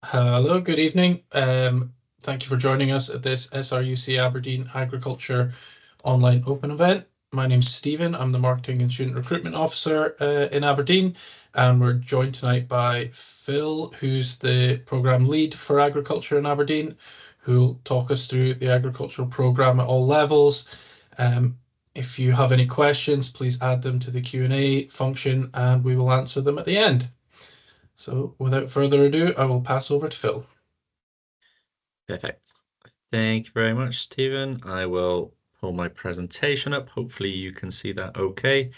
Hello, good evening. Thank you for joining us at this SRUC Aberdeen Agriculture online open event. My name's Stephen. I'm the Marketing and Student Recruitment Officer in Aberdeen, and we're joined tonight by Phil, who's the Programme Lead for Agriculture in Aberdeen, who'll talk us through the agricultural programme at all levels. If you have any questions, please add them to the Q&A function and we will answer them at the end. So without further ado, I will pass over to Phil. Perfect. Thank you very much, Stephen. I will pull my presentation up. Hopefully you can see that okay.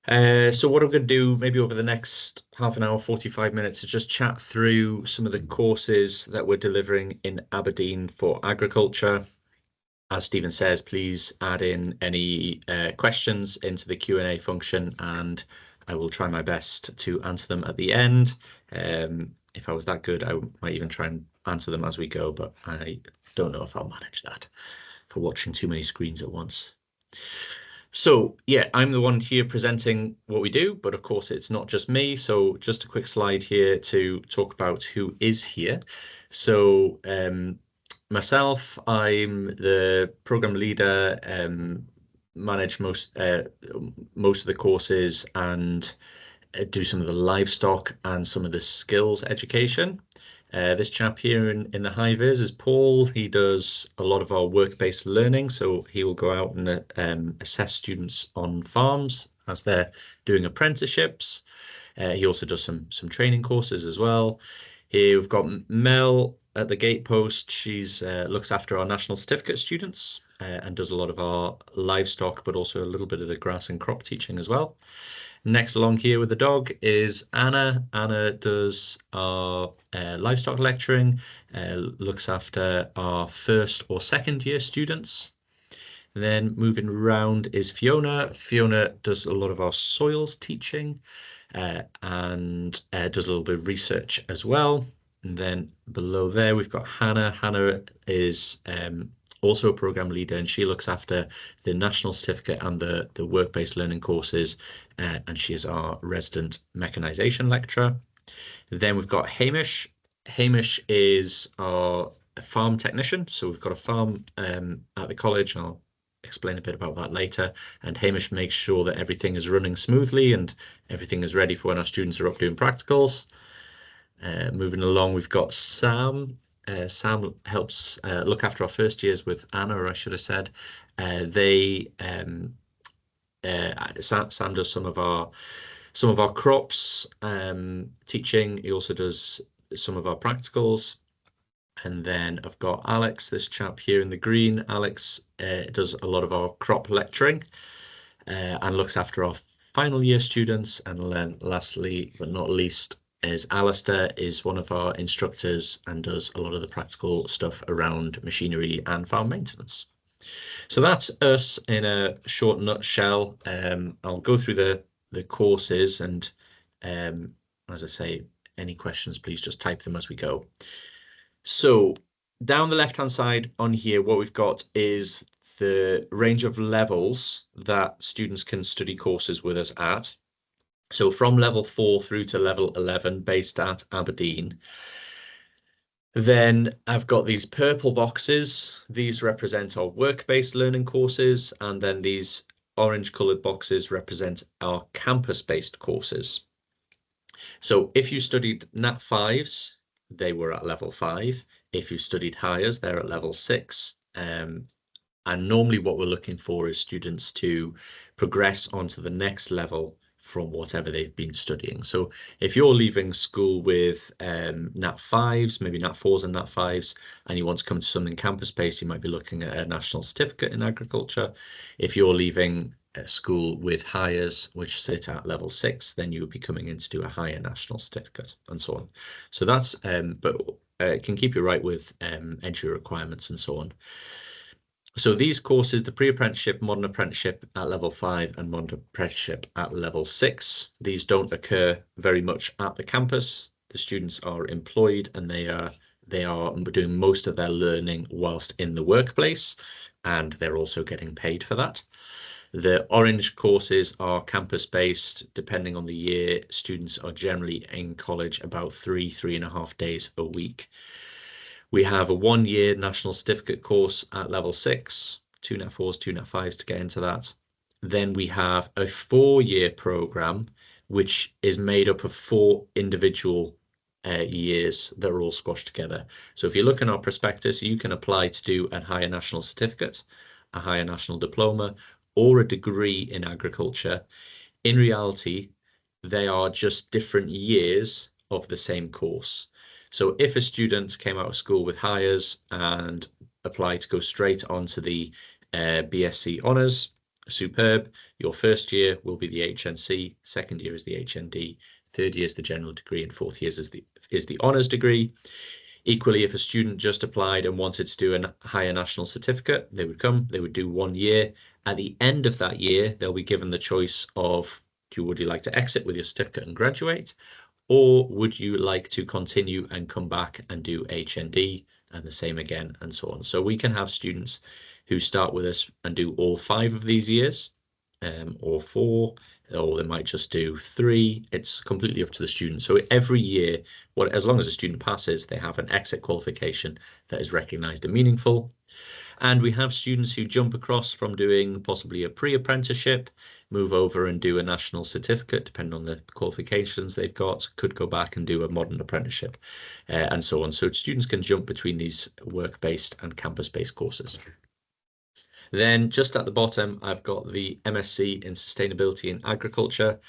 So what I'm going to do maybe over the next half an hour, 45 minutes, is just chat through some of the courses that we're delivering in Aberdeen for agriculture. As Stephen says, please add in any questions into the Q&A function and I will try my best to answer them at the end. If I was that good, I might even try and answer them as we go, but I don't know if I'll manage that for watching too many screens at once. So yeah, I'm the one here presenting what we do, but of course it's not just me. So just a quick slide here to talk about who is here. So myself, I'm the program leader, manage most of the courses and do some of the livestock and some of the skills education. This chap here in the high vis is Paul. He does a lot of our work-based learning, so he will go out and assess students on farms as they're doing apprenticeships. He also does some training courses as well. Here we've got Mel at the gatepost. She's looks after our national certificate students and does a lot of our livestock, but also a little bit of the grass and crop teaching as well. Next along here with the dog is Anna. Anna does our livestock lecturing, looks after our first or second year students. And then moving around is Fiona. Fiona does a lot of our soils teaching and does a little bit of research as well. And then below there, we've got Hannah. Hannah is also a program leader, and she looks after the national certificate and the work-based learning courses, and she is our resident mechanization lecturer. Then we've got Hamish. Hamish is our farm technician, so we've got a farm at the college. I'll explain a bit about that later. And Hamish makes sure that everything is running smoothly and everything is ready for when our students are up doing practicals. Moving along, we've got Sam. Sam helps look after our first years with Anna, or I should have said. Sam does some of our crops teaching. He also does some of our practicals. And then I've got Alex, this chap here in the green. Alex does a lot of our crop lecturing and looks after our final year students. And then lastly, but not least, is Alistair, is one of our instructors and does a lot of the practical stuff around machinery and farm maintenance. So that's us in a short nutshell. I'll go through the courses and as I say, any questions, please just type them as we go. So down the left-hand side on here, what we've got is the range of levels that students can study courses with us at. So from level 4 through to level 11 based at Aberdeen. Then I've got these purple boxes. These represent our work-based learning courses, and then these orange coloured boxes represent our campus-based courses. So if you studied Nat 5s, they were at level 5. If you studied hires, they're at level 6. And normally what we're looking for is students to progress onto the next level from whatever they've been studying. So if you're leaving school with Nat 5s, maybe Nat 4s and Nat 5s, and you want to come to something campus-based, you might be looking at a national certificate in agriculture. If you're leaving school with hires, which sit at level 6, then you would be coming in to do a higher national certificate and so on. So that's, but it can keep you right with entry requirements and so on. So these courses, the pre-apprenticeship, modern apprenticeship at level 5 and modern apprenticeship at level 6, these don't occur very much at the campus. The students are employed and they are doing most of their learning whilst in the workplace, and they're also getting paid for that. The orange courses are campus-based. Depending on the year, students are generally in college about 3.5 days a week. We have a 1-year national certificate course at level 6, 2 Nat 4s, 2 Nat 5s to get into that. Then we have a 4-year program, which is made up of 4 individual years that are all squashed together. So if you look in our prospectus, you can apply to do a higher national certificate, a higher national diploma, or a degree in agriculture. In reality, they are just different years of the same course. So if a student came out of school with Highers and applied to go straight onto the BSc Honours, superb. Your first year will be the HNC, second year is the HND, third year is the general degree, and fourth year is the Honours degree. Equally, if a student just applied and wanted to do a higher national certificate, they would do 1 year. At the end of that year, they'll be given the choice of, would you like to exit with your certificate and graduate? Or would you like to continue and come back and do HND and the same again and so on? So we can have students who start with us and do all 5 of these years, or 4, or they might just do 3. It's completely up to the student. So every year, as long as a student passes, they have an exit qualification that is recognised and meaningful. And we have students who jump across from doing possibly a pre-apprenticeship, move over and do a national certificate, depending on the qualifications they've got, could go back and do a modern apprenticeship, and so on. So students can jump between these work-based and campus-based courses. Then just at the bottom, I've got the MSc in Sustainability in Agriculture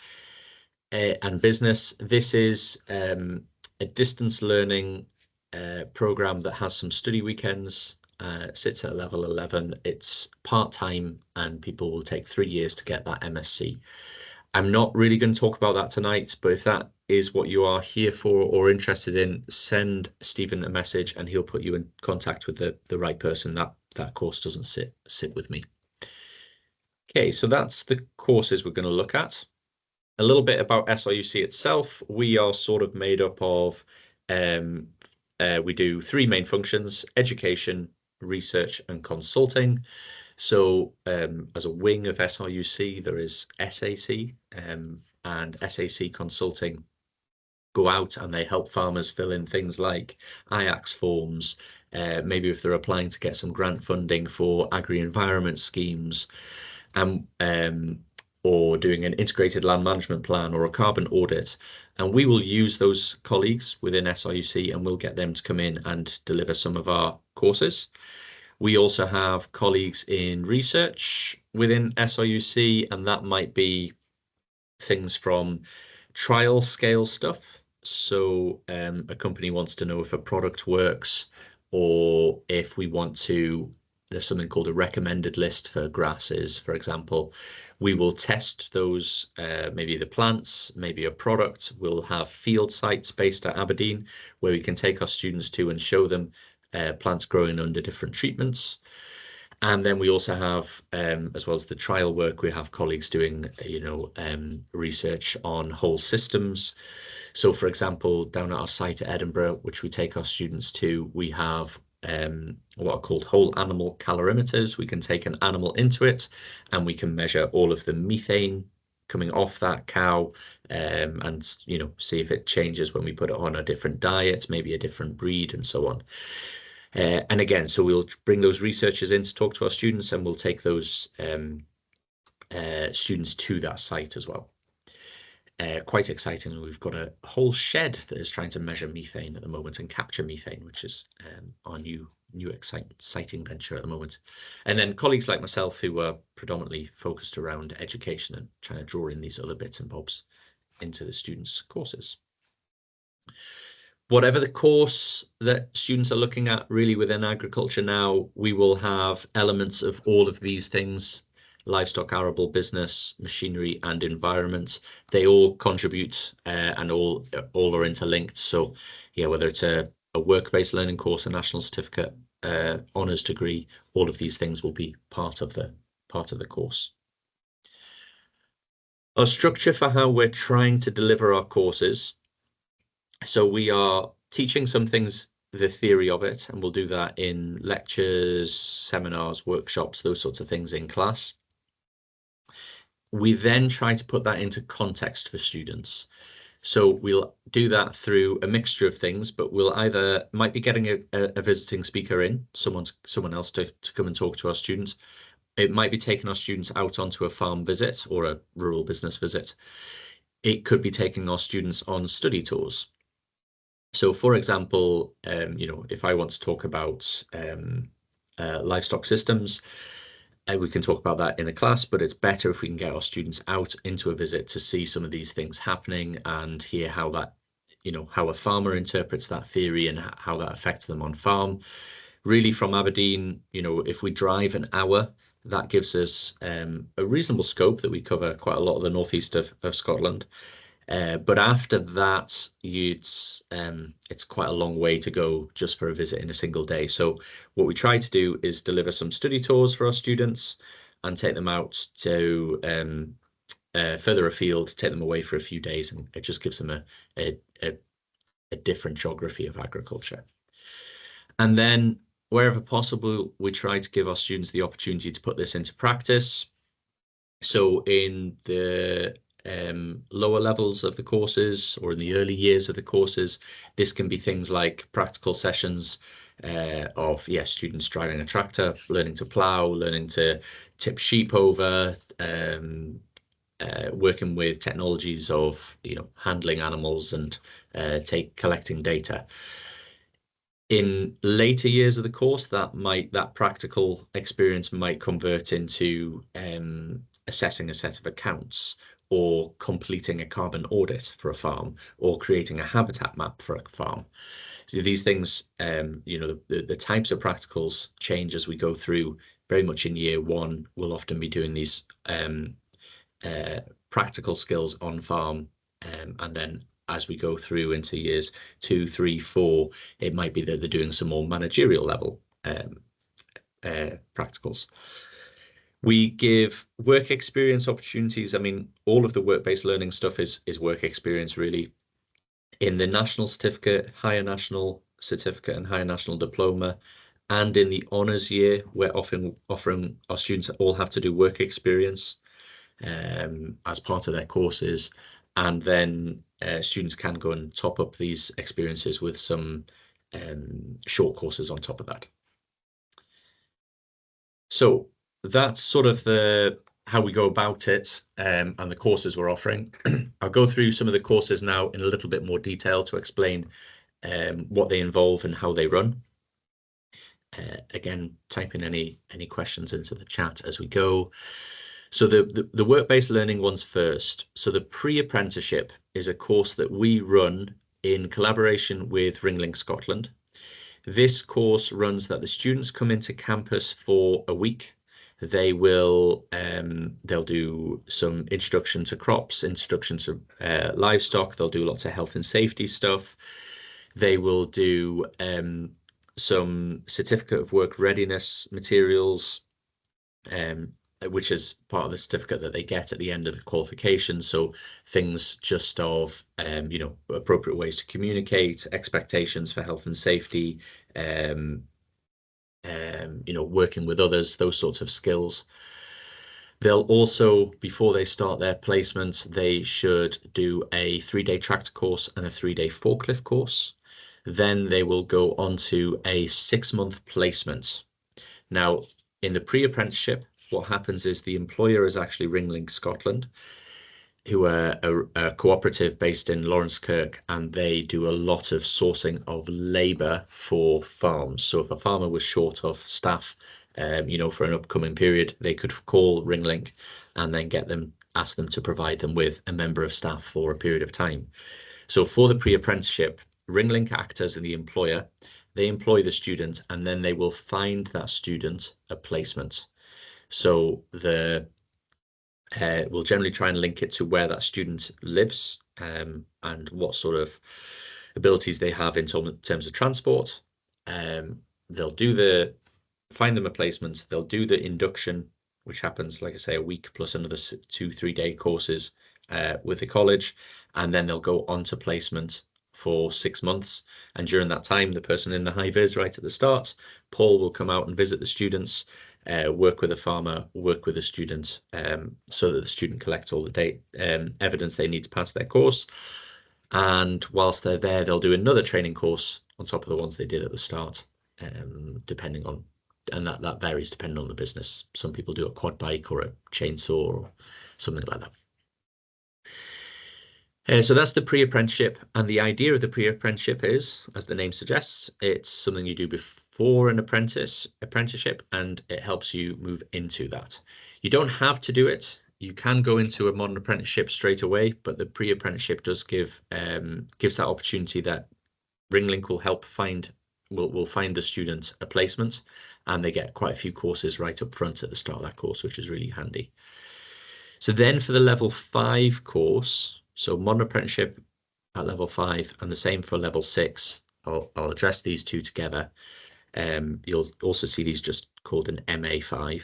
and Business. This is a distance learning program that has some study weekends, sits at level 11. It's part-time and people will take 3 years to get that MSc. I'm not really going to talk about that tonight, but if that is what you are here for or interested in, send Stephen a message and he'll put you in contact with the right person. That course doesn't sit with me. Okay, so that's the courses we're going to look at. A little bit about SRUC itself. We are sort of made up of, we do 3 main functions: education, research and consulting. So as a wing of SRUC, there is SAC, and SAC Consulting go out and they help farmers fill in things like IACS forms, maybe if they're applying to get some grant funding for agri-environment schemes, or doing an integrated land management plan or a carbon audit. And we will use those colleagues within SRUC and we'll get them to come in and deliver some of our courses. We also have colleagues in research within SRUC, and that might be things from trial scale stuff. So a company wants to know if a product works, or if we want to, there's something called a recommended list for grasses, for example. We will test those, maybe the plants, maybe a product. We'll have field sites based at Aberdeen where we can take our students to and show them plants growing under different treatments. And then we also have, as well as the trial work, we have colleagues doing, research on whole systems. So, for example, down at our site at Edinburgh, which we take our students to, we have what are called whole animal calorimeters. We can take an animal into it and we can measure all of the methane coming off that cow, and see if it changes when we put it on a different diet, maybe a different breed, and so on. And again, so we'll bring those researchers in to talk to our students, and we'll take those students to that site as well. Quite exciting. We've got a whole shed that is trying to measure methane at the moment and capture methane, which is our new exciting venture at the moment. And then colleagues like myself who are predominantly focused around education and trying to draw in these other bits and bobs into the students' courses. Whatever the course that students are looking at really within agriculture now, we will have elements of all of these things: livestock, arable, business, machinery and environment. They all contribute, and all are interlinked. So yeah, whether it's a work-based learning course, a national certificate, honours degree, all of these things will be part of the course. Our structure for how we're trying to deliver our courses. So we are teaching some things, the theory of it, and we'll do that in lectures, seminars, workshops, those sorts of things in class. We then try to put that into context for students. So we'll do that through a mixture of things, but we'll either might be getting a visiting speaker in, someone else to come and talk to our students. It might be taking our students out onto a farm visit or a rural business visit. It could be taking our students on study tours. So for example, if I want to talk about livestock systems, we can talk about that in a class, but it's better if we can get our students out into a visit to see some of these things happening and hear how that, how a farmer interprets that theory and how that affects them on farm. Really from Aberdeen, if we drive an hour, that gives us a reasonable scope that we cover quite a lot of the northeast of Scotland. But after that, it's quite a long way to go just for a visit in a single day. So what we try to do is deliver some study tours for our students and take them out to further afield, take them away for a few days, and it just gives them a different geography of agriculture. And then wherever possible, we try to give our students the opportunity to put this into practice. So in the lower levels of the courses or in the early years of the courses, this can be things like practical sessions of students driving a tractor, learning to plow, learning to tip sheep over, working with technologies of handling animals and collecting data. In later years of the course, that practical experience might convert into assessing a set of accounts, or completing a carbon audit for a farm, or creating a habitat map for a farm. So these things, the types of practicals change as we go through. Very much in year one, we'll often be doing these practical skills on farm, and then as we go through into years 2, 3, 4, it might be that they're doing some more managerial level practicals. We give work experience opportunities. I mean, all of the work-based learning stuff is work experience, really. In the national certificate, higher national certificate and higher national diploma, and in the honours year, we're often offering our students all have to do work experience as part of their courses. And then students can go and top up these experiences with some short courses on top of that. So that's sort of how we go about it, and the courses we're offering. I'll go through some of the courses now in a little bit more detail to explain what they involve and how they run. Again, type in any questions into the chat as we go. So the work-based learning ones first. So the pre-apprenticeship is a course that we run in collaboration with Ringlink Scotland. This course runs that the students come into campus for a week. They will they'll do some introduction to crops, introduction to livestock. They'll do lots of health and safety stuff. They will do some certificate of work readiness materials, which is part of the certificate that they get at the end of the qualification. So things just of, appropriate ways to communicate, expectations for health and safety, working with others, those sorts of skills. They'll also, before they start their placements, they should do a 3-day tractor course and a 3-day forklift course. Then they will go on to a 6-month placement. Now, in the pre-apprenticeship, what happens is the employer is actually Ringlink Scotland, who are a cooperative based in Lawrencekirk, and they do a lot of sourcing of labour for farms. So if a farmer was short of staff, for an upcoming period, they could call Ringlink and then ask them to provide them with a member of staff for a period of time. So for the pre-apprenticeship, Ringlink act as the employer. They employ the student, and then they will find that student a placement. So we'll generally try and link it to where that student lives, and what sort of abilities they have in terms of transport. They'll find them a placement. They'll do the induction, which happens, like I say, a week plus another 2-3 day courses with the college, and then they'll go on to placement for 6 months. And during that time, the person in the high-vis right at the start, Paul, will come out and visit the students, work with a farmer, work with a student, so that the student collects all the evidence they need to pass their course. And whilst they're there, they'll do another training course on top of the ones they did at the start, depending on, and that varies depending on the business. Some people do a quad bike or a chainsaw or something like that. So that's the pre-apprenticeship, and the idea of the pre-apprenticeship is, as the name suggests, it's something you do before an apprenticeship, and it helps you move into that. You don't have to do it. You can go into a modern apprenticeship straight away, but the pre-apprenticeship does gives that opportunity that Ringlink will help find the student a placement, and they get quite a few courses right up front at the start of that course, which is really handy. So then for the level 5 course, so modern apprenticeship at level 5 and the same for level 6, I'll address these two together. You'll also see these just called an MA5.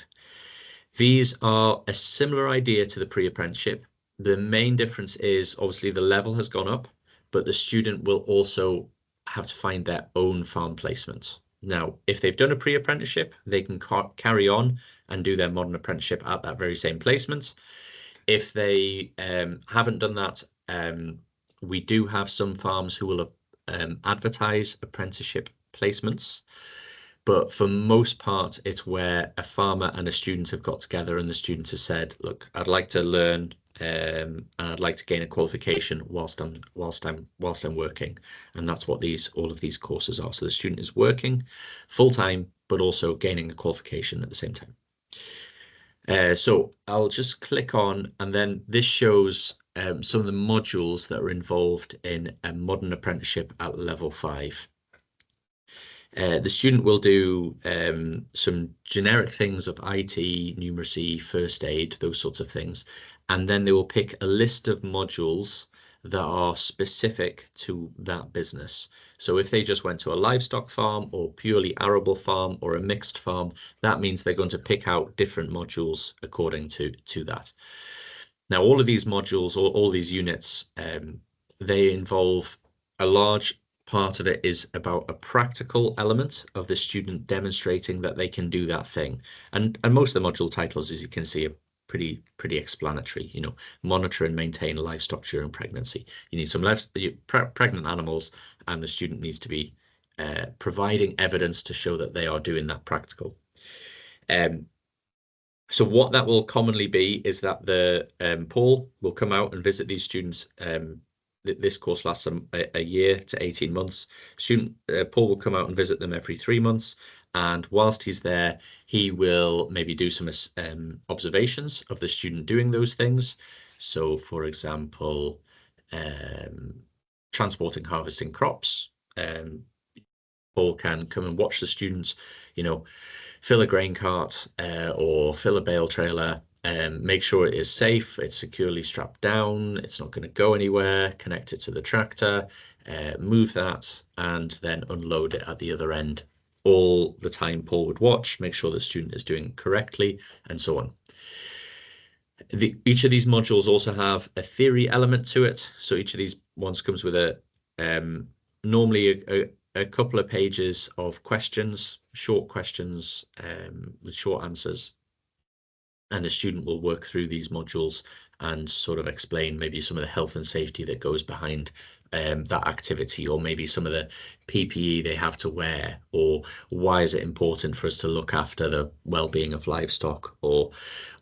These are a similar idea to the pre-apprenticeship. The main difference is obviously the level has gone up, but the student will also have to find their own farm placement. Now, if they've done a pre-apprenticeship, they can carry on and do their modern apprenticeship at that very same placement. If they haven't done that, we do have some farms who will advertise apprenticeship placements. But for most part, it's where a farmer and a student have got together and the student has said, look, I'd like to learn and I'd like to gain a qualification whilst I'm working. And that's what all of these courses are. So the student is working full-time, but also gaining a qualification at the same time. So I'll just click on, and then this shows some of the modules that are involved in a modern apprenticeship at level 5. The student will do some generic things of IT, numeracy, first aid, those sorts of things. And then they will pick a list of modules that are specific to that business. So if they just went to a livestock farm or purely arable farm or a mixed farm, that means they're going to pick out different modules according to that. Now, all of these modules, all these units, they involve a large part of it is about a practical element of the student demonstrating that they can do that thing. And most of the module titles, as you can see, are pretty explanatory. You know, monitor and maintain livestock during pregnancy. You need some pregnant animals, and the student needs to be providing evidence to show that they are doing that practical. So what that will commonly be is that the Paul will come out and visit these students. This course lasts a year to 18 months. Paul will come out and visit them every 3 months, and whilst he's there, he will maybe do some observations of the student doing those things. So, for example, transporting, harvesting crops. Paul can come and watch the students, you know, fill a grain cart or fill a bale trailer. Make sure it is safe, it's securely strapped down, it's not going to go anywhere, connect it to the tractor, move that, and then unload it at the other end. All the time Paul would watch, make sure the student is doing it correctly, and so on. Each of these modules also have a theory element to it. So each of these ones comes with normally a couple of pages of questions, short questions with short answers. And the student will work through these modules and sort of explain maybe some of the health and safety that goes behind that activity, or maybe some of the PPE they have to wear, or why is it important for us to look after the well-being of livestock, or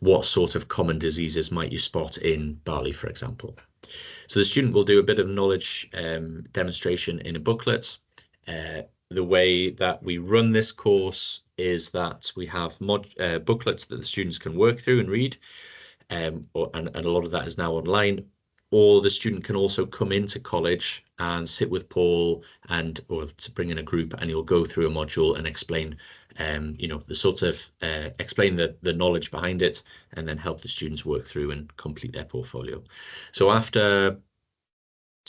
what sort of common diseases might you spot in barley, for example. So the student will do a bit of knowledge demonstration in a booklet. The way that we run this course is that we have booklets that the students can work through and read, and a lot of that is now online. Or the student can also come into college and sit with Paul or to bring in a group, and he'll go through a module and explain, you know, the sort of explain the knowledge behind it, and then help the students work through and complete their portfolio. So after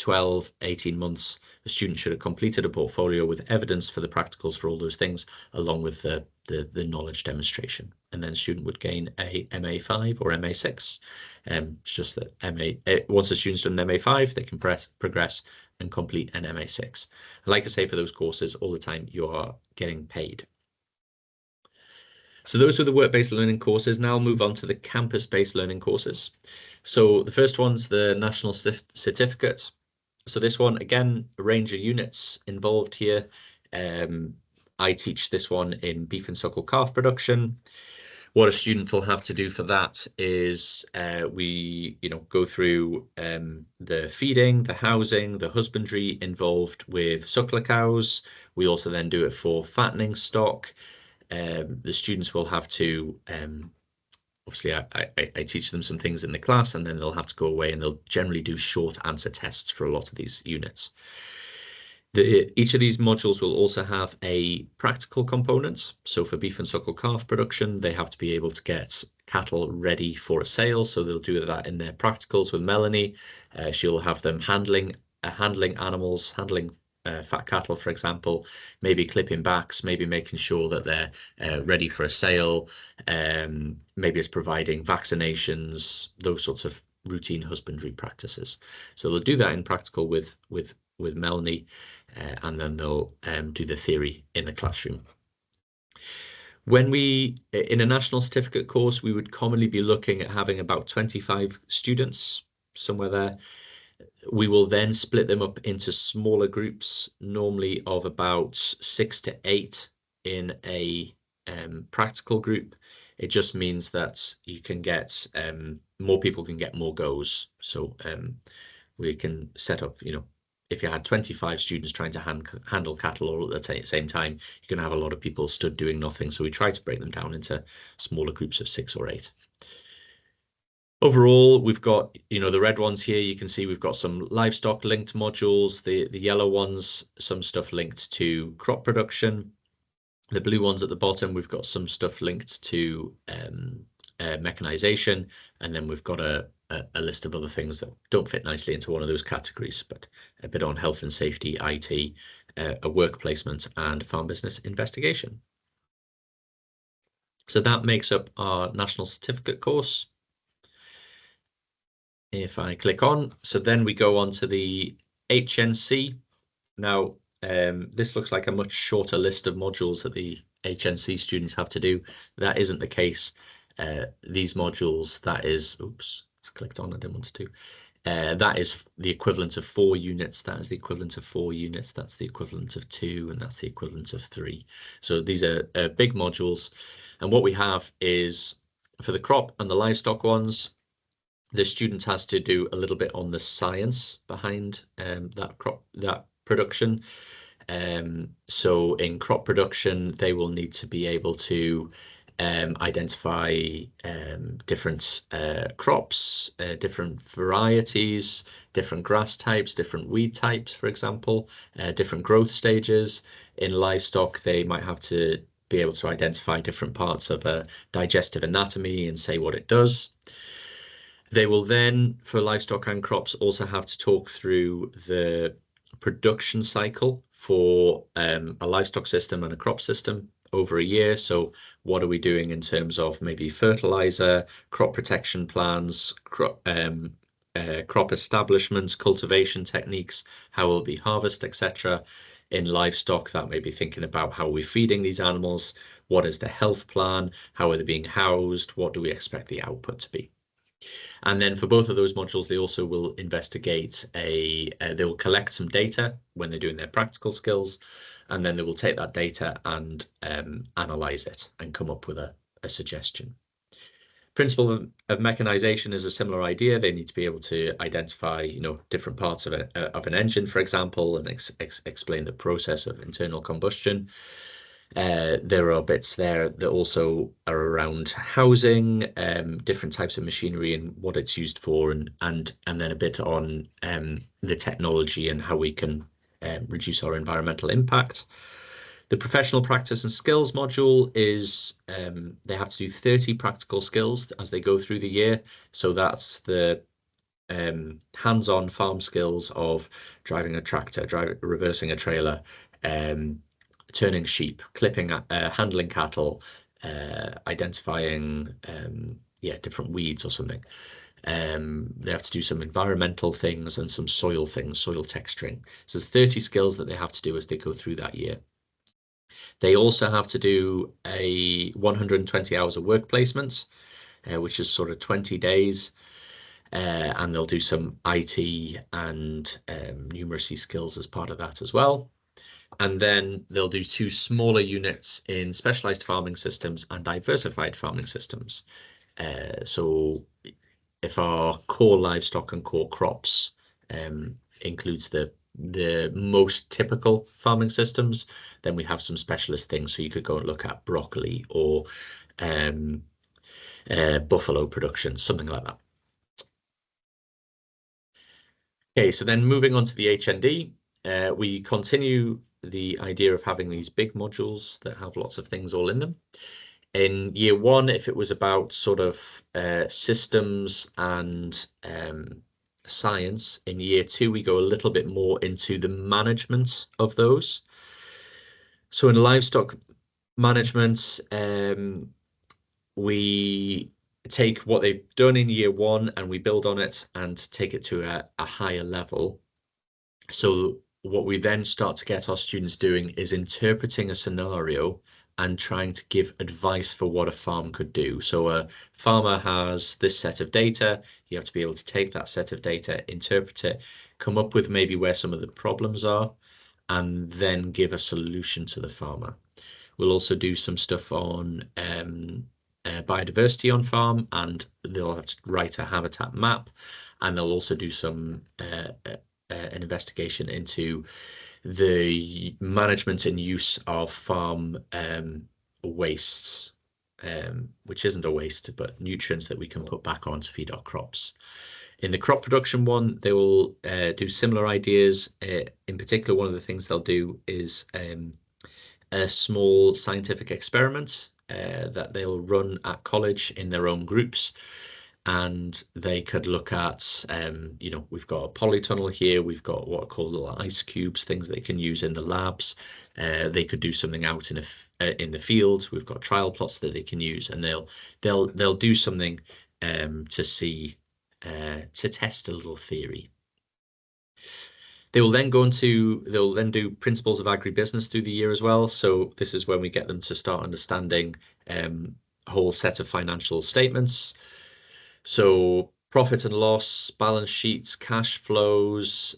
12, 18 months, a student should have completed a portfolio with evidence for the practicals for all those things, along with the knowledge demonstration. And then a student would gain a MA5 or MA6. It's just that once a student's done an MA5, they can progress and complete an MA6. Like I say, for those courses, all the time you are getting paid. So those are the work-based learning courses. Now I'll move on to the campus-based learning courses. So the first one's the National Certificate. So this one, again, a range of units involved here. I teach this one in beef and suckle calf production. What a student will have to do for that is we, go through the feeding, the housing, the husbandry involved with suckler cows. We also then do it for fattening stock. The students will have to, obviously I teach them some things in the class, and then they'll have to go away and they'll generally do short answer tests for a lot of these units. Each of these modules will also have a practical component. So for beef and suckle calf production, they have to be able to get cattle ready for a sale. So they'll do that in their practicals with Melanie. She'll have them handling animals, handling fat cattle, for example, maybe clipping backs, maybe making sure that they're ready for a sale. Maybe it's providing vaccinations, those sorts of routine husbandry practices. So they'll do that in practical with Melanie, and then they'll do the theory in the classroom. When in a national certificate course, we would commonly be looking at having about 25 students, somewhere there. We will then split them up into smaller groups, normally of about 6 to 8 in a practical group. It just means that you can get more people can get more goes. So we can set up, if you had 25 students trying to handle cattle all at the same time, you can have a lot of people stood doing nothing. So we try to break them down into smaller groups of 6 or 8. Overall, we've got, the red ones here, you can see we've got some livestock linked modules, the yellow ones, some stuff linked to crop production. The blue ones at the bottom, we've got some stuff linked to mechanization, and then we've got a list of other things that don't fit nicely into one of those categories, but a bit on health and safety, IT, a work placement, and farm business investigation. So that makes up our national certificate course. If I click on, so then we go on to the HNC. Now, this looks like a much shorter list of modules that the HNC students have to do. That isn't the case. These modules, that is, oops, it's clicked on, I didn't want to do. That is the equivalent of 4 units. That is the equivalent of 4 units. That's the equivalent of 2, and that's the equivalent of 3. So these are big modules. And what we have is, for the crop and the livestock ones, the student has to do a little bit on the science behind that production. So in crop production, they will need to be able to identify different crops, different varieties, different grass types, different weed types, for example, different growth stages. In livestock, they might have to be able to identify different parts of a digestive anatomy and say what it does. They will then, for livestock and crops, also have to talk through the production cycle for a livestock system and a crop system over a year. So what are we doing in terms of maybe fertilizer, crop protection plans, crop establishments, cultivation techniques, how will be harvest, etc. In livestock, that may be thinking about how we're feeding these animals, what is the health plan, how are they being housed, what do we expect the output to be. And then for both of those modules, they also will investigate they will collect some data when they're doing their practical skills, and then they will take that data and analyze it and come up with a suggestion. Principle of mechanization is a similar idea. They need to be able to identify, different parts of an engine, for example, and explain the process of internal combustion. There are bits there that also are around housing, different types of machinery and what it's used for, and then a bit on the technology and how we can reduce our environmental impact. The professional practice and skills module is they have to do 30 practical skills as they go through the year. So that's the hands-on farm skills of driving a tractor, reversing a trailer, turning sheep, clipping, handling cattle, identifying different weeds or something. They have to do some environmental things and some soil things, soil texturing. So there's 30 skills that they have to do as they go through that year. They also have to do a 120 hours of work placement, which is sort of 20 days. And they'll do some IT and numeracy skills as part of that as well. And then they'll do 2 smaller units in specialized farming systems and diversified farming systems. So if our core livestock and core crops includes the most typical farming systems, then we have some specialist things. So you could go and look at broccoli or buffalo production, something like that. Okay, so then moving on to the HND, we continue the idea of having these big modules that have lots of things all in them. In year 1, if it was about sort of systems and science, in year 2, we go a little bit more into the management of those. So in livestock management, we take what they've done in year 1 and we build on it and take it to a higher level. So what we then start to get our students doing is interpreting a scenario and trying to give advice for what a farm could do. So a farmer has this set of data. You have to be able to take that set of data, interpret it, come up with maybe where some of the problems are, and then give a solution to the farmer. We'll also do some stuff on biodiversity on farm, and they'll have to write a habitat map, and they'll also do some an investigation into the management and use of farm wastes, which isn't a waste, but nutrients that we can put back on to feed our crops. In the crop production one, they will do similar ideas. In particular, one of the things they'll do is a small scientific experiment that they'll run at college in their own groups. And they could look at, we've got a polytunnel here, we've got what are called little ice cubes, things they can use in the labs. They could do something out in the field. We've got trial plots that they can use, and they'll do something to see to test a little theory. They'll then do principles of agribusiness through the year as well. So this is when we get them to start understanding a whole set of financial statements. So profit and loss, balance sheets, cash flows,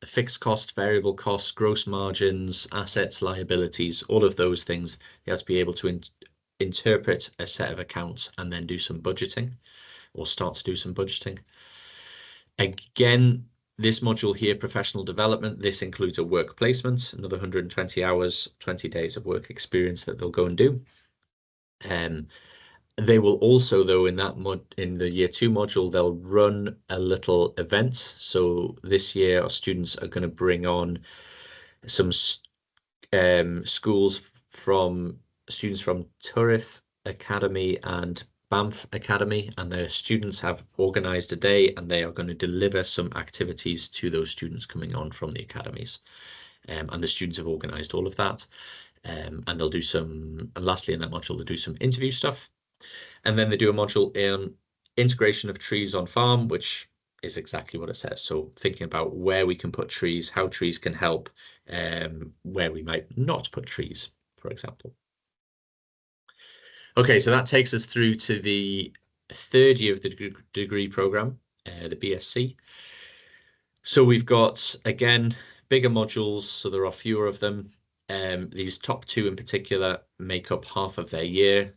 fixed cost, variable costs, gross margins, assets, liabilities, all of those things. You have to be able to interpret a set of accounts and then do some budgeting, or start to do some budgeting. Again, this module here, professional development, this includes a work placement, another 120 hours, 20 days of work experience that they'll go and do. They will also, though, in the year 2 module, they'll run a little event. So this year, our students are going to bring on some students from Turriff Academy and Banff Academy, and their students have organised a day, and they are going to deliver some activities to those students coming on from the academies. And the students have organised all of that. And they'll do some, and lastly in that module, they'll do some interview stuff. And then they do a module in integration of trees on farm, which is exactly what it says. So thinking about where we can put trees, how trees can help, where we might not put trees, for example. Okay, so that takes us through to the 3rd year of the degree program, the BSc. So we've got, again, bigger modules, so there are fewer of them. These top 2 in particular make up half of their year.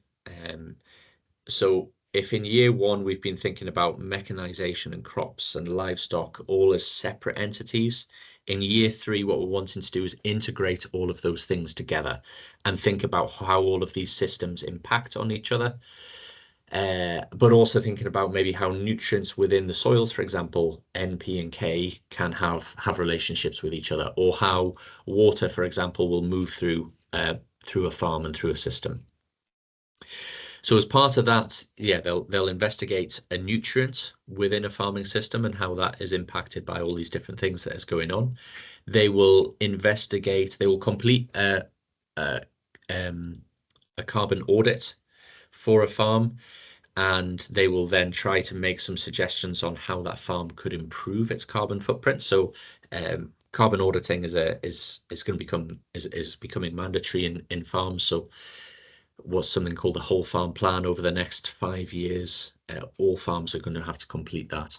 So if in year 1 we've been thinking about mechanization and crops and livestock all as separate entities, in year 3 what we're wanting to do is integrate all of those things together and think about how all of these systems impact on each other. But also thinking about maybe how nutrients within the soils, for example, N, P, and K, can have relationships with each other, or how water, for example, will move through a farm and through a system. So as part of that, yeah, they'll investigate a nutrient within a farming system and how that is impacted by all these different things that is going on. They will investigate, they will complete a, a carbon audit for a farm, and they will then try to make some suggestions on how that farm could improve its carbon footprint. So carbon auditing is going to become is becoming mandatory in farms. So what's something called a whole farm plan over the next 5 years. All farms are going to have to complete that.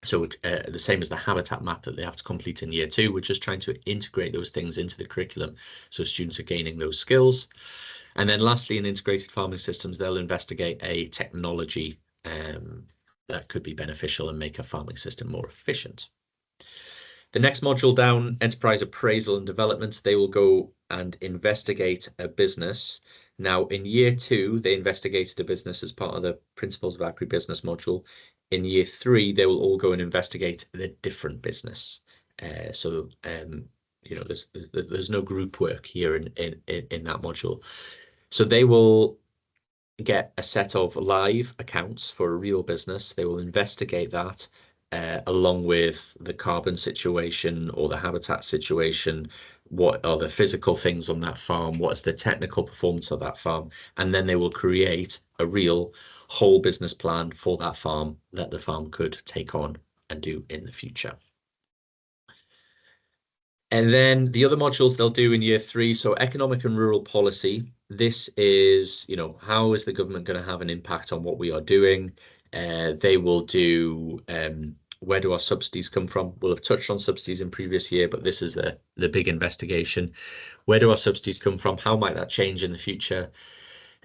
So the same as the habitat map that they have to complete in year 2, we're just trying to integrate those things into the curriculum so students are gaining those skills. And then lastly, in integrated farming systems, they'll investigate a technology that could be beneficial and make a farming system more efficient. The next module down, enterprise appraisal and development, they will go and investigate a business. Now, in year 2, they investigated a business as part of the Principles of Agribusiness module. In year 3, they will all go and investigate the different business. You know, there's no group work here in that module. So they will get a set of live accounts for a real business. They will investigate that along with the carbon situation or the habitat situation. What are the physical things on that farm? What is the technical performance of that farm? And then they will create a real whole business plan for that farm that the farm could take on and do in the future. And then the other modules they'll do in year 3, so economic and rural policy. This is, you know, how is the government going to have an impact on what we are doing? They will do, where do our subsidies come from? We'll have touched on subsidies in previous year, but this is the big investigation. Where do our subsidies come from? How might that change in the future?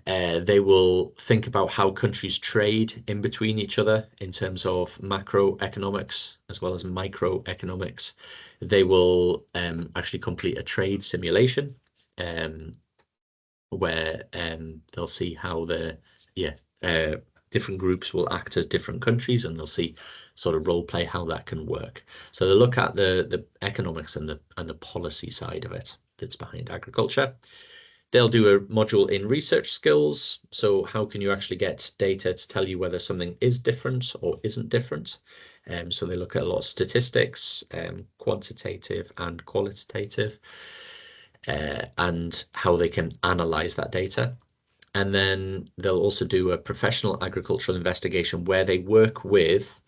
They will think about how countries trade in between each other in terms of macroeconomics as well as microeconomics. They will actually complete a trade simulation where they'll see how different groups will act as different countries, and they'll see sort of role play how that can work. So they look at the economics and the policy side of it that's behind agriculture. They'll do a module in research skills. So how can you actually get data to tell you whether something is different or isn't different? So they look at a lot of statistics, quantitative and qualitative, and how they can analyze that data. And then they'll also do a professional agricultural investigation where they work with,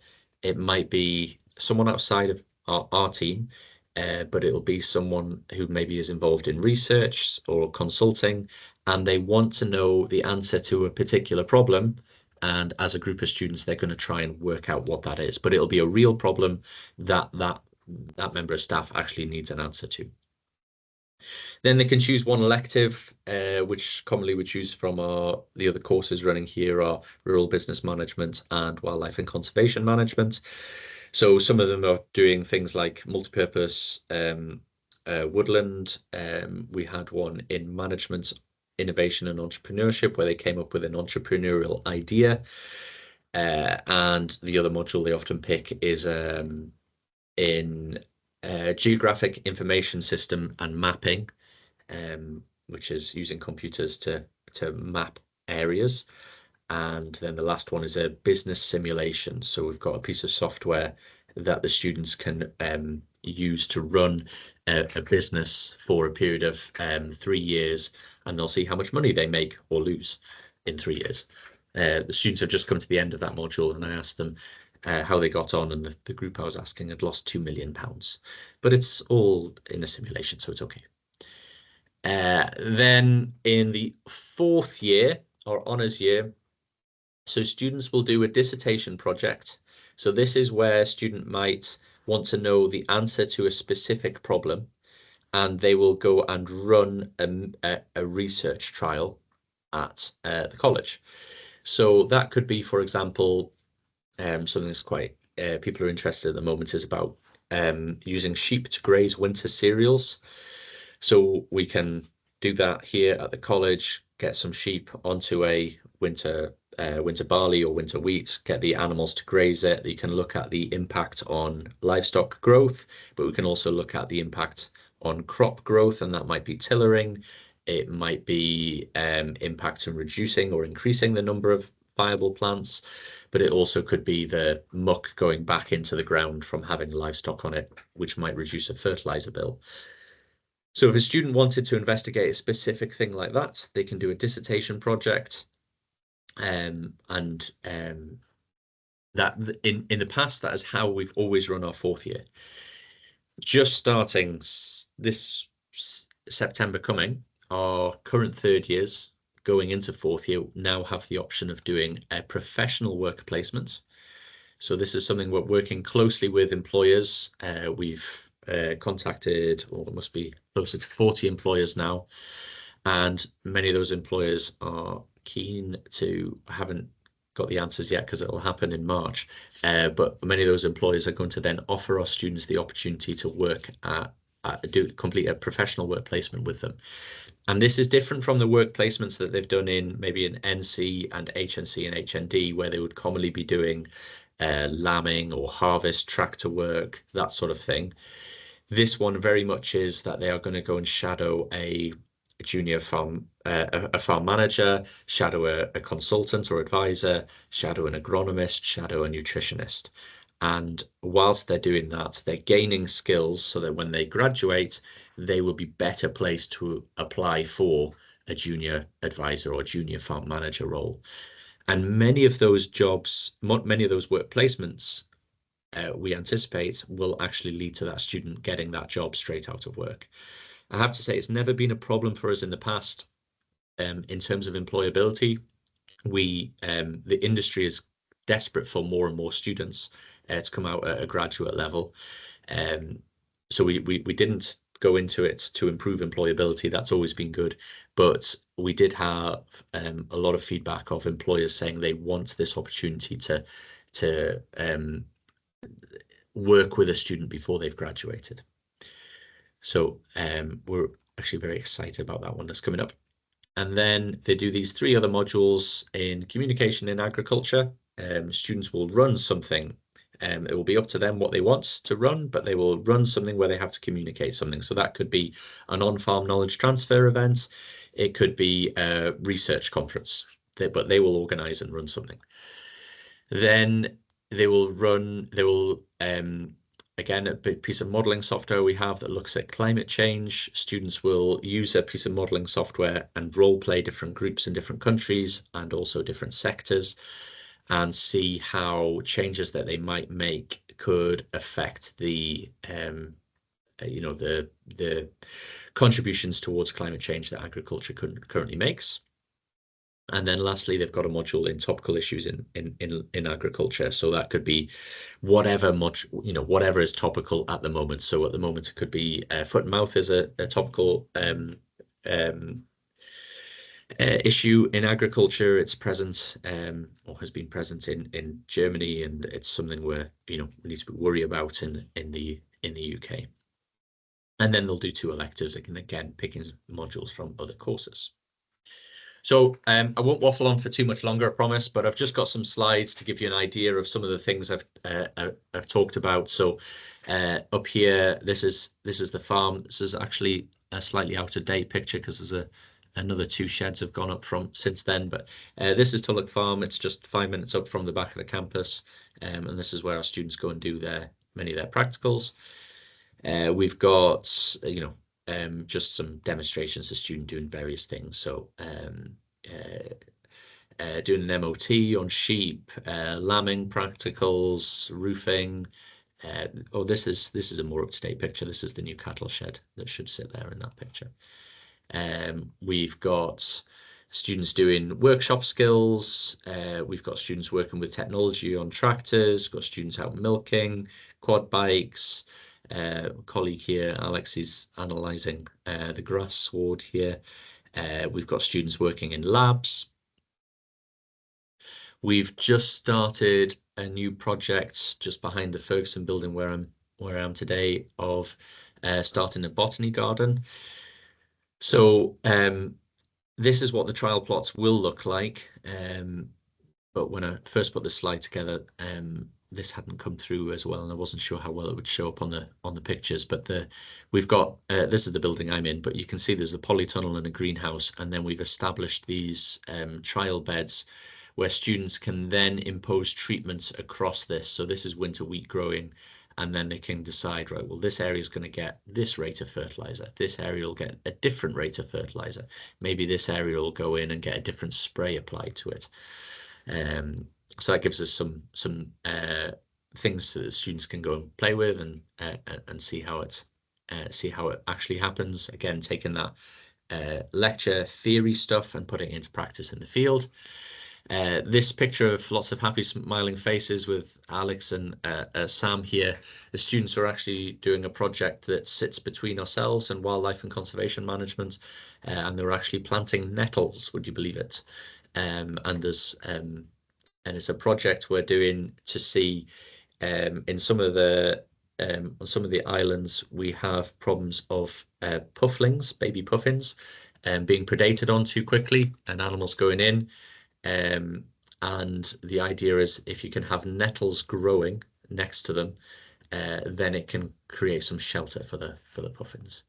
it might be someone outside of our team, but it'll be someone who maybe is involved in research or consulting, and they want to know the answer to a particular problem. And as a group of students, they're going to try and work out what that is. But it'll be a real problem that member of staff actually needs an answer to. Then they can choose one elective, which commonly we choose from the other courses running here are Rural Business Management and Wildlife and Conservation Management. So some of them are doing things like multipurpose woodland. We had one in management, innovation and entrepreneurship, where they came up with an entrepreneurial idea. And the other module they often pick is in geographic information system and mapping, which is using computers to map areas. And then the last one is a business simulation. So we've got a piece of software that the students can use to run a business for a period of 3 years, and they'll see how much money they make or lose in 3 years. The students have just come to the end of that module, and I asked them how they got on, and the group I was asking had lost £2 million. But it's all in a simulation, so it's okay. Then in the 4th year, or honours year, so students will do a dissertation project. So this is where a student might want to know the answer to a specific problem, and they will go and run a research trial at the college. So that could be, for example, something that's quite people are interested at the moment is about using sheep to graze winter cereals. So we can do that here at the college, get some sheep onto a winter barley or winter wheat, get the animals to graze it. You can look at the impact on livestock growth, but we can also look at the impact on crop growth, and that might be tillering. It might be impact on reducing or increasing the number of viable plants, but it also could be the muck going back into the ground from having livestock on it, which might reduce a fertilizer bill. So if a student wanted to investigate a specific thing like that, they can do a dissertation project. That in the past, that is how we've always run our fourth year. Just starting this September coming, our current third years going into fourth year now have the option of doing a professional work placement. So this is something we're working closely with employers. We've contacted, or there must be closer to 40 employers now, and many of those employers are keen to, haven't got the answers yet because it'll happen in March, but many of those employers are going to then offer our students the opportunity to work complete a professional work placement with them. And this is different from the work placements that they've done in maybe in NC and HNC and HND, where they would commonly be doing lambing or harvest, tractor work, that sort of thing. This one very much is that they are going to go and shadow a junior farm, a farm manager, shadow a consultant or advisor, shadow an agronomist, shadow a nutritionist. And whilst they're doing that, they're gaining skills so that when they graduate, they will be better placed to apply for a junior advisor or junior farm manager role. And many of those jobs, many of those work placements, we anticipate will actually lead to that student getting that job straight out of work. I have to say, it's never been a problem for us in the past in terms of employability. The industry is desperate for more and more students to come out at a graduate level. So we didn't go into it to improve employability. That's always been good. But we did have a lot of feedback of employers saying they want this opportunity to work with a student before they've graduated. So we're actually very excited about that one that's coming up. And then they do these 3 other modules in communication in agriculture. Students will run something. It will be up to them what they want to run, but they will run something where they have to communicate something. So that could be an on-farm knowledge transfer event. It could be a research conference, but they will organize and run something. Then they will again, a big piece of modeling software we have that looks at climate change. Students will use a piece of modeling software and role play different groups in different countries and also different sectors, and see how changes that they might make could affect the the contributions towards climate change that agriculture currently makes. And then lastly, they've got a module in topical issues in agriculture. So that could be whatever whatever is topical at the moment. So at the moment, it could be foot and mouth is a topical issue in agriculture. It's present or has been present in Germany, and it's something where we need to worry about in the UK. And then they'll do 2 electives again picking modules from other courses. So I won't waffle on for too much longer, I promise, but I've just got some slides to give you an idea of some of the things I've talked about. So up here, this is the farm. This is actually a slightly out of date picture because there's another 2 sheds have gone up from since then. But this is Tulloch Farm. It's just 5 minutes up from the back of the campus, and this is where our students go and do many of their practicals. We've got just some demonstrations of students doing various things. So doing an MOT on sheep, lambing practicals, roofing. This is a more up-to-date picture. This is the new cattle shed that should sit there in that picture. We've got students doing workshop skills. We've got students working with technology on tractors. Got students out milking, quad bikes. Colleague here, Alex, is analysing the grass sward here. We've got students working in labs. We've just started a new project just behind the Ferguson building where I am today of starting a botany garden. So this is what the trial plots will look like. But when I first put the slide together, this hadn't come through as well, and I wasn't sure how well it would show up on the pictures. But we've got this is the building I'm in, but you can see there's a polytunnel and a greenhouse, and then we've established these trial beds where students can then impose treatments across this. So this is winter wheat growing, and then they can decide, right, well, this area is going to get this rate of fertilizer. This area will get a different rate of fertilizer. Maybe this area will go in and get a different spray applied to it. So that gives us some things that the students can go and play with and see how it actually happens. Again, taking that lecture theory stuff and putting it into practice in the field. This picture of lots of happy smiling faces with Alex and Sam here. The students are actually doing a project that sits between ourselves and wildlife and conservation management, and they're actually planting nettles, would you believe it? And it's a project we're doing to see in some of the on some of the islands we have problems of pufflings, baby puffins, being predated on too quickly and animals going in. And the idea is if you can have nettles growing next to them, then it can create some shelter for the puffins.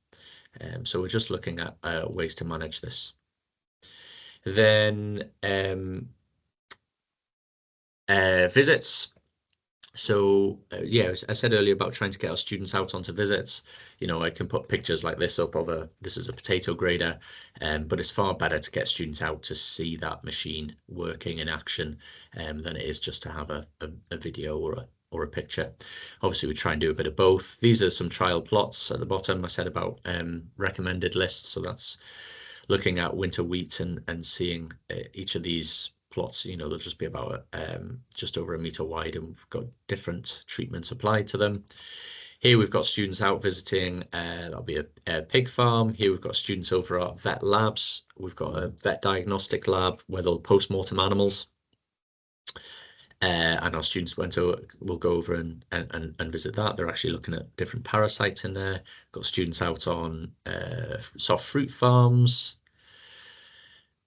So we're just looking at ways to manage this. Then visits. So yeah, I said earlier about trying to get our students out onto visits. You know, I can put pictures like this up of this is a potato grader, but it's far better to get students out to see that machine working in action than it is just to have a video or a picture. Obviously, we try and do a bit of both. These are some trial plots at the bottom. I said about recommended lists, so that's looking at winter wheat and seeing each of these plots. You know, they'll just be about just over 1 meter wide, and we've got different treatments applied to them. Here we've got students out visiting, that'll be a pig farm. Here we've got students over at vet labs. We've got a vet diagnostic lab where they'll post-mortem animals. And our students will go over and visit that. They're actually looking at different parasites in there. Got students out on soft fruit farms.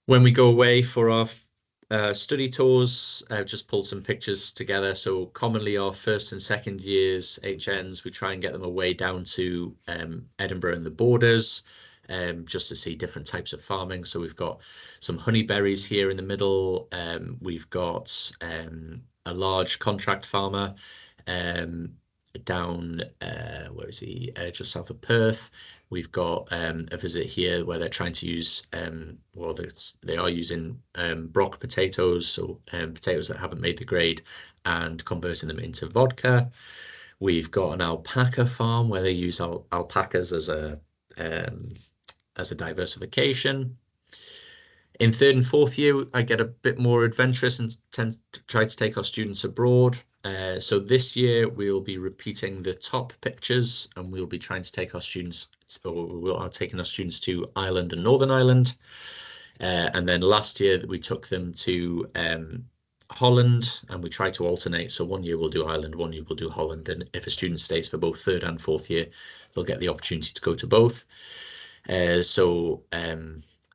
When we go away for our study tours, I've just pulled some pictures together. So commonly our first and second years HNs, we try and get them away down to Edinburgh and the borders, just to see different types of farming. So we've got some honeyberries here in the middle. We've got a large contract farmer down where is he? Just south of Perth. We've got a visit here where they're trying to use well, they are using Brock potatoes, so potatoes that haven't made the grade, and converting them into vodka. We've got an alpaca farm where they use alpacas as a diversification. In third and fourth year, I get a bit more adventurous and tend to try to take our students abroad. So this year we'll be repeating the top pictures, and we'll be trying to take our students, or we are taking our students to Ireland and Northern Ireland. And then last year we took them to Holland, and we try to alternate. So 1 year we'll do Ireland, 1 year we'll do Holland. And if a student stays for both third and fourth year, they'll get the opportunity to go to both.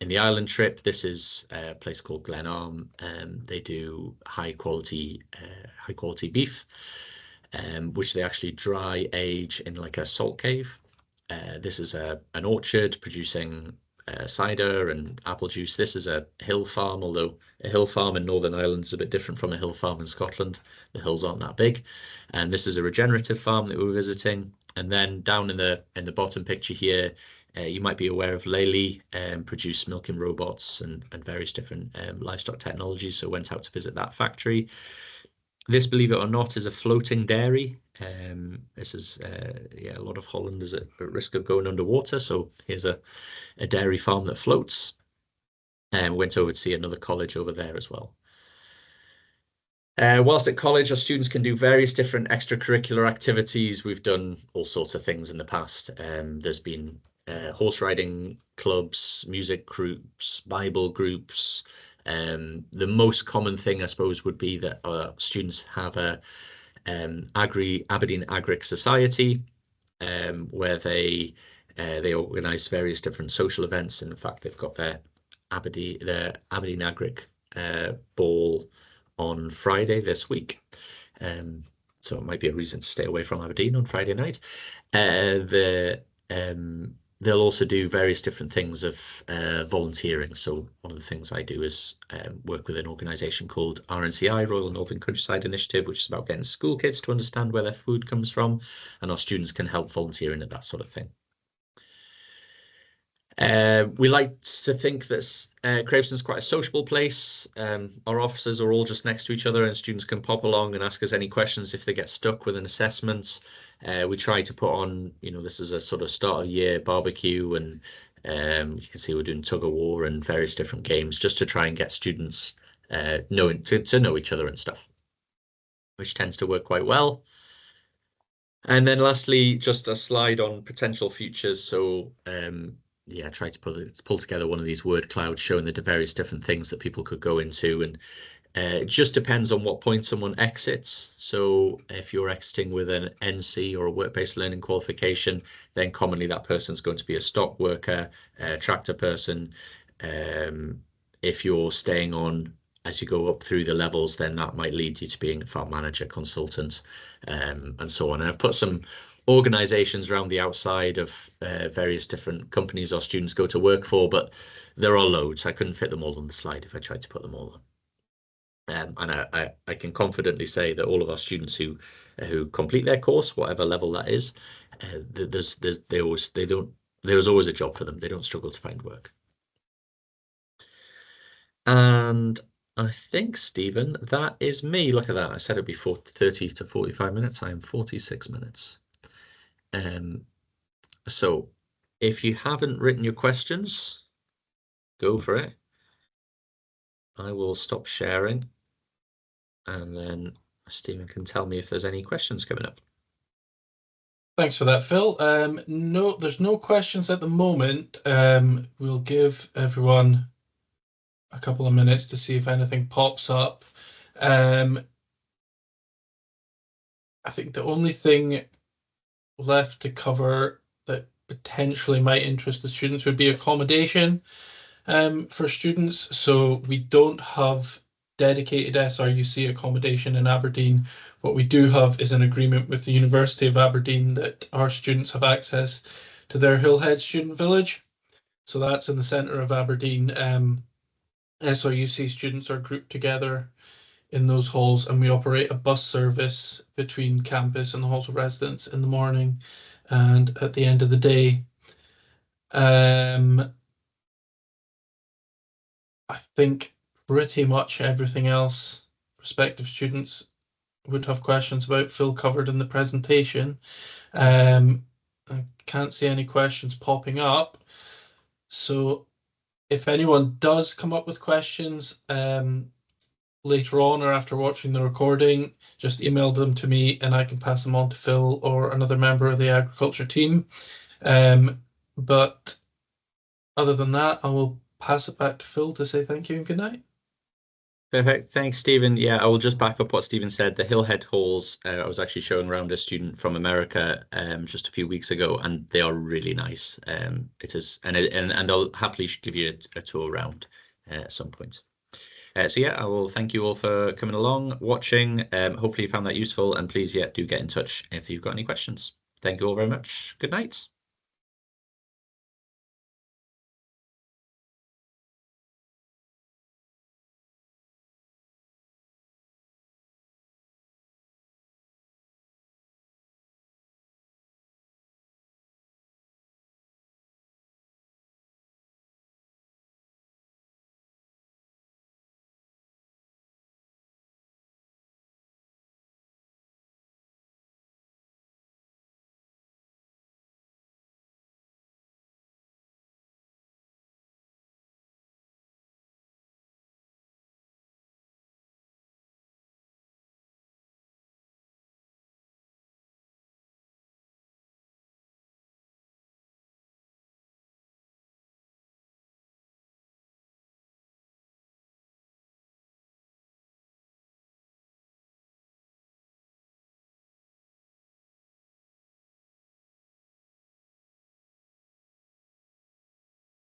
In the Ireland trip, this is a place called Glenarm. They do high quality beef, which they actually dry age in like a salt cave. This is an orchard producing cider and apple juice. This is a hill farm, although a hill farm in Northern Ireland is a bit different from a hill farm in Scotland. The hills aren't that big. And this is a regenerative farm that we're visiting. And then down in the bottom picture here, you might be aware of Lely, produce milking robots and various different livestock technologies. So went out to visit that factory. This, believe it or not, is a floating dairy. This is yeah, a lot of Holland is at risk of going underwater. So here's a dairy farm that floats. And went over to see another college over there as well. Whilst at college, our students can do various different extracurricular activities. We've done all sorts of things in the past. There's been horse riding clubs, music groups, Bible groups. The most common thing, I suppose, would be that our students have a Aberdeen Agric Society, where they organise various different social events. And in fact, they've got their Aberdeen Agric ball on Friday this week. so it might be a reason to stay away from Aberdeen on Friday night. They'll also do various different things of volunteering. So one of the things I do is work with an organisation called RNCI, Royal Northern Countryside Initiative, which is about getting school kids to understand where their food comes from, and our students can help volunteering at that sort of thing. We like to think that Craveston's quite a sociable place. Our offices are all just next to each other, and students can pop along and ask us any questions if they get stuck with an assessment. We try to put on, this is a sort of start of year barbecue, and you can see we're doing tug of war and various different games just to try and get students to know each other and stuff, which tends to work quite well. And then lastly, just a slide on potential futures. So yeah, try to pull together one of these word clouds showing the various different things that people could go into, and it just depends on what point someone exits. So if you're exiting with an NC or a work-based learning qualification, then commonly that person's going to be a stock worker, a tractor person. If you're staying on as you go up through the levels, then that might lead you to being a farm manager, consultant, and so on. And I've put some organizations around the outside of various different companies our students go to work for, but there are loads. I couldn't fit them all on the slide if I tried to put them all on. And I can confidently say that all of our students who complete their course, whatever level that is, there's always a job for them. They don't struggle to find work. And I think, Stephen, that is me. Look at that. I said it'd be 30 to 45 minutes. I am 46 minutes. So if you haven't written your questions, go for it. I will stop sharing, and then Stephen can tell me if there's any questions coming up. Thanks for that, Phil. No, there's no questions at the moment. We'll give everyone a couple of minutes to see if anything pops up. I think the only thing left to cover that potentially might interest the students would be accommodation for students. So we don't have dedicated SRUC accommodation in Aberdeen. What we do have is an agreement with the University of Aberdeen that our students have access to their Hillhead student village. So that's in the centre of Aberdeen. SRUC students are grouped together in those halls, and we operate a bus service between campus and the halls of residence in the morning and at the end of the day. I think pretty much everything else prospective students would have questions about Phil covered in the presentation. I can't see any questions popping up. So if anyone does come up with questions later on or after watching the recording, just email them to me and I can pass them on to Phil or another member of the agriculture team. But other than that, I will pass it back to Phil to say thank you and good night. Perfect. Thanks, Stephen. Yeah, I will just back up what Stephen said. The Hillhead halls, I was actually showing around a student from America just a few weeks ago, and they are really nice. It is, and they'll happily give you a tour around at some point. So yeah, I will thank you all for coming along, watching. Hopefully you found that useful, and please, yeah, do get in touch if you've got any questions. Thank you all very much. Good night.